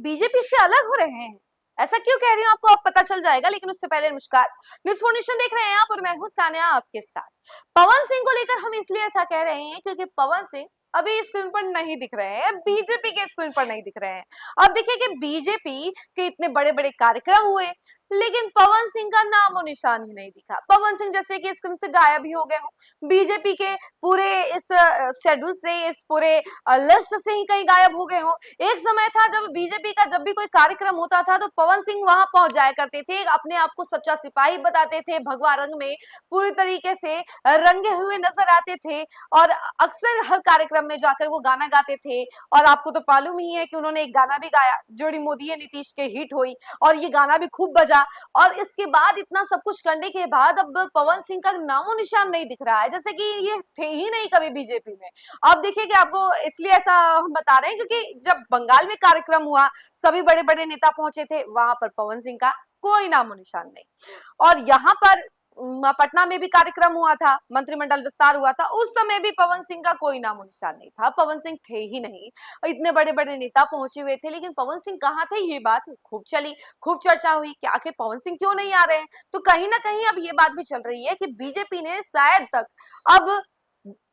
BJP से अलग हो रहे हैं। ऐसा क्यों कह रही हूँ आपको अब पता चल जाएगा, लेकिन उससे पहले नमस्कार, न्यूज फॉर नेशन देख रहे हैं आप और मैं हूँ सानिया आपके साथ। पवन सिंह को लेकर हम इसलिए ऐसा कह रहे हैं क्योंकि पवन सिंह अभी स्क्रीन पर नहीं दिख रहे हैं, बीजेपी के स्क्रीन पर नहीं दिख रहे हैं। अब देखिए कि बीजेपी के इतने बड़े बड़े कार्यक्रम हुए, लेकिन पवन सिंह का नाम और निशान ही नहीं दिखा। पवन सिंह जैसे कि स्क्रीन से गायब ही हो गए हो, बीजेपी के पूरे इस शेड्यूल से, इस पूरे लिस्ट से ही कहीं गायब हो गए हो। एक समय था जब बीजेपी का जब भी कोई कार्यक्रम होता था तो पवन सिंह वहां पहुंच जाया करते थे, अपने आप को सच्चा सिपाही बताते थे, भगवा रंग में पूरी तरीके से रंगे हुए नजर आते थे और अक्सर हर कार्यक्रम में जाकर वो गाना गाते थे। और आपको तो मालूम ही है कि उन्होंने एक गाना भी गाया, जोड़ी मोदी नीतीश के हिट हुई और ये गाना भी खूब बजा। और इसके बाद इतना सब कुछ करने के बाद अब पवन सिंह का नामो निशान नहीं दिख रहा है, जैसे कि ये थे ही नहीं कभी बीजेपी में। अब देखिए कि आपको इसलिए ऐसा हम बता रहे हैं क्योंकि जब बंगाल में कार्यक्रम हुआ, सभी बड़े बड़े नेता पहुंचे थे, वहां पर पवन सिंह का कोई नामो निशान नहीं। और यहाँ पर पटना में भी कार्यक्रम हुआ था, मंत्रिमंडल विस्तार हुआ था, उस समय भी पवन सिंह का कोई नामो निशान नहीं था। पवन सिंह थे ही नहीं, इतने बड़े बड़े नेता पहुंचे हुए थे, लेकिन पवन सिंह कहाँ थे, ये बात खूब चली, खूब चर्चा हुई कि आखिर पवन सिंह क्यों नहीं आ रहे हैं। तो कहीं ना कहीं अब ये बात भी चल रही है कि बीजेपी ने शायद तक अब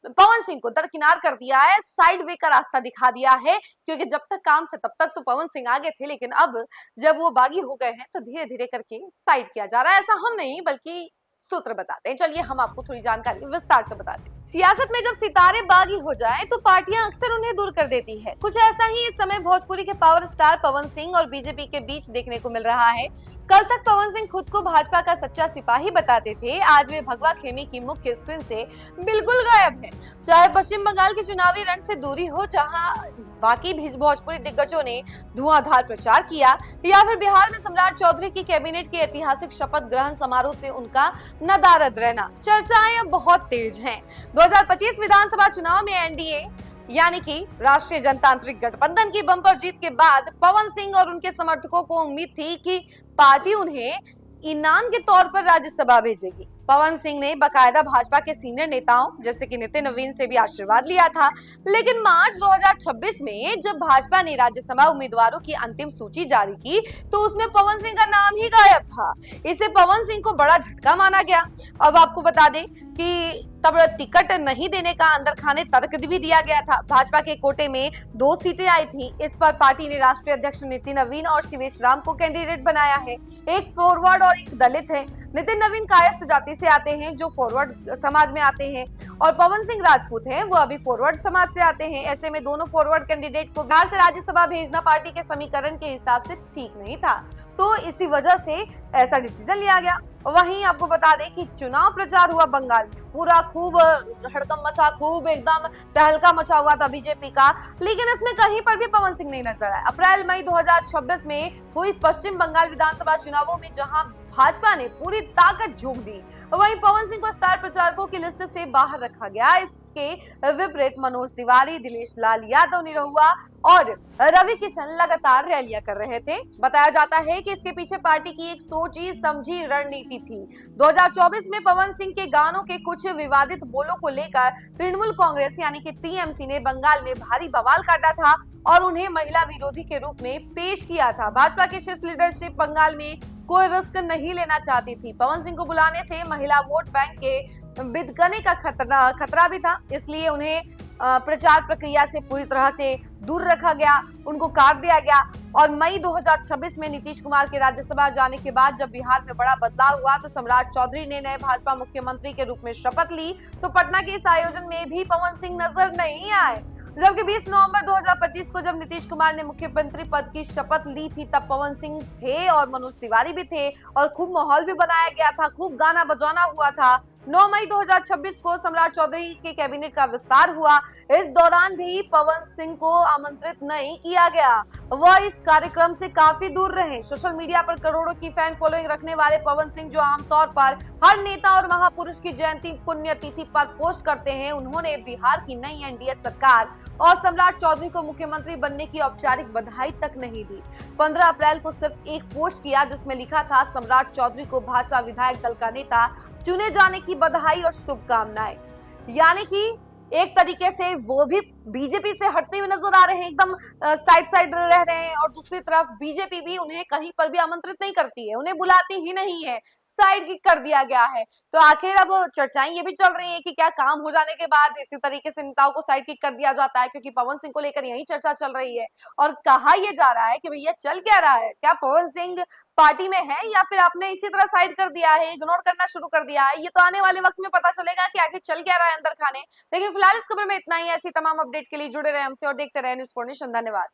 पवन सिंह को दरकिनार कर दिया है, साइड वे का रास्ता दिखा दिया है, क्योंकि जब तक काम था तब तक तो पवन सिंह आगे थे, लेकिन अब जब वो बागी हो गए हैं तो धीरे धीरे करके साइड किया जा रहा है। ऐसा हम नहीं बल्कि सूत्र बताते हैं। चलिए हम आपको थोड़ी जानकारी विस्तार से बताते हैं। सियासत में जब सितारे बागी हो जाए तो पार्टियां अक्सर उन्हें दूर कर देती है। कुछ ऐसा ही इस समय भोजपुरी के पावर स्टार पवन सिंह और बीजेपी के बीच देखने को मिल रहा है। कल तक पवन सिंह खुद को भाजपा का सच्चा सिपाही बताते थे, आज वे भगवा खेमे की मुख्य स्क्रीन से बिल्कुल गायब है। चाहे पश्चिम बंगाल के चुनावी रण से दूरी हो, जहाँ बाकी भोजपुरी दिग्गजों ने धुआंधार प्रचार किया, या फिर बिहार में सम्राट चौधरी की कैबिनेट के ऐतिहासिक शपथ ग्रहण समारोह से उनका नदारद रहना, चर्चाएं अब बहुत तेज हैं। 2025 विधानसभा चुनाव में एनडीए यानी कि राष्ट्रीय जनतांत्रिक गठबंधन की बम्पर जीत के बाद पवन सिंह और उनके समर्थकों को उम्मीद थी कि पार्टी उन्हें इनाम के तौर पर राज्यसभा भेजेगी। पवन सिंह ने बकायदा भाजपा के सीनियर नेताओं जैसे कि नितिन नवीन से भी आशीर्वाद लिया था, लेकिन मार्च 2026 में जब भाजपा ने राज्यसभा उम्मीदवारों की अंतिम सूची जारी की तो उसमें पवन सिंह का नाम ही गायब था। इसे पवन सिंह को बड़ा झटका माना गया। अब आपको बता दें कि तब टिकट नहीं देने का अंदर खाने तर्क भी दिया गया था। भाजपा के कोटे में 2 सीटें आई थी, इस पर पार्टी ने राष्ट्रीय अध्यक्ष नितिन नवीन और शिवेश राम को कैंडिडेट बनाया है। एक फॉरवर्ड और एक दलित है। नितिन नवीन कायस्थ जाति से आते हैं, जो फॉरवर्ड समाज में आते हैं, और पवन सिंह राजपूत हैं, वो अभी फॉरवर्ड समाज से आते हैं। ऐसे में दोनों फॉरवर्ड कैंडिडेट को बिहार से राज्यसभा भेजना पार्टी के समीकरण के हिसाब से ठीक नहीं था, तो इसी वजह से ऐसा डिसीजन लिया गया। वहीं आपको बता दें कि चुनाव प्रचार हुआ बंगाल में, पूरा खूब हड़कंप मचा, खूब एकदम तहलका मचा हुआ था बीजेपी का, लेकिन इसमें कहीं पर भी पवन सिंह नहीं नजर आया। अप्रैल मई 2026 में हुई पश्चिम बंगाल विधानसभा चुनावों में जहां भाजपा ने पूरी ताकत झोंक दी, वहीं पवन सिंह को स्टार प्रचारकों की लिस्ट से बाहर रखा गया। इसके विपरीत मनोज तिवारी, दिनेश लाल यादव, निरहुआ और रवि किशन लगातार रैलियां कर रहे थे। बताया जाता है कि इसके पीछे पार्टी की एक सोची समझी रणनीति थी। 2024 में पवन सिंह के गानों के कुछ विवादित बोलों को लेकर तृणमूल कांग्रेस यानी कि टीएमसी ने बंगाल में भारी बवाल काटा था और उन्हें महिला विरोधी के रूप में पेश किया था। भाजपा की शीर्ष लीडरशिप बंगाल में कोई रिस्क नहीं लेना चाहती थी। पवन सिंह को बुलाने से महिला वोट बैंक के बिदकने का खतरा भी था, इसलिए उन्हें प्रचार प्रक्रिया से पूरी तरह से दूर रखा गया, उनको काट दिया गया। और मई 2026 में नीतीश कुमार के राज्यसभा जाने के बाद जब बिहार में बड़ा बदलाव हुआ तो सम्राट चौधरी ने नए भाजपा मुख्यमंत्री के रूप में शपथ ली, तो पटना के इस आयोजन में भी पवन सिंह नजर नहीं आए। जबकि 20 नवंबर 2025 को जब नीतीश कुमार ने मुख्यमंत्री पद की शपथ ली थी तब पवन सिंह थे और मनोज तिवारी भी थे और खूब माहौल भी बनाया गया था, खूब गाना बजाना हुआ था। 9 मई 2026 को सम्राट चौधरी के कैबिनेट का विस्तार हुआ। इस दौरान भी पवन सिंह को आमंत्रित नहीं किया गया, वह इस कार्यक्रम से काफी दूर रहे। सोशल मीडिया पर करोड़ों की फैन फॉलोइंग रखने वाले पवन सिंह, जो आमतौर पर हर नेता और महापुरुष की जयंती पुण्यतिथि पर पोस्ट करते हैं, उन्होंने बिहार की नई एनडीए सरकार और सम्राट चौधरी को मुख्यमंत्री बनने की औपचारिक बधाई तक नहीं दी। 15 अप्रैल को सिर्फ एक पोस्ट किया जिसमें लिखा था, सम्राट चौधरी को भाजपा विधायक दल का नेता चुने जाने की बधाई और शुभकामनाएं। यानी कि एक तरीके से वो भी बीजेपी से हटते हुए नजर आ रहे हैं, एकदम साइड साइड रह रहे हैं, और दूसरी तरफ बीजेपी भी उन्हें कहीं पर भी आमंत्रित नहीं करती है, उन्हें बुलाती ही नहीं है, साइड किक कर दिया गया है। तो आखिर अब चर्चाएं ये भी चल रही है कि क्या काम हो जाने के बाद इसी तरीके से नेताओं को साइड किक कर दिया जाता है, क्योंकि पवन सिंह को लेकर यही चर्चा चल रही है। और कहा यह जा रहा है कि भैया चल क्या रहा है, क्या पवन सिंह पार्टी में है या फिर आपने इसी तरह साइड कर दिया है, इग्नोर करना शुरू कर दिया है। ये तो आने वाले वक्त में पता चलेगा कि आखिर चल क्या रहा है अंदर खाने। लेकिन फिलहाल इस खबर में इतना ही। ऐसी तमाम अपडेट के लिए जुड़े रहे हमसे और देखते रहे न्यूज़4नेशन। धन्यवाद।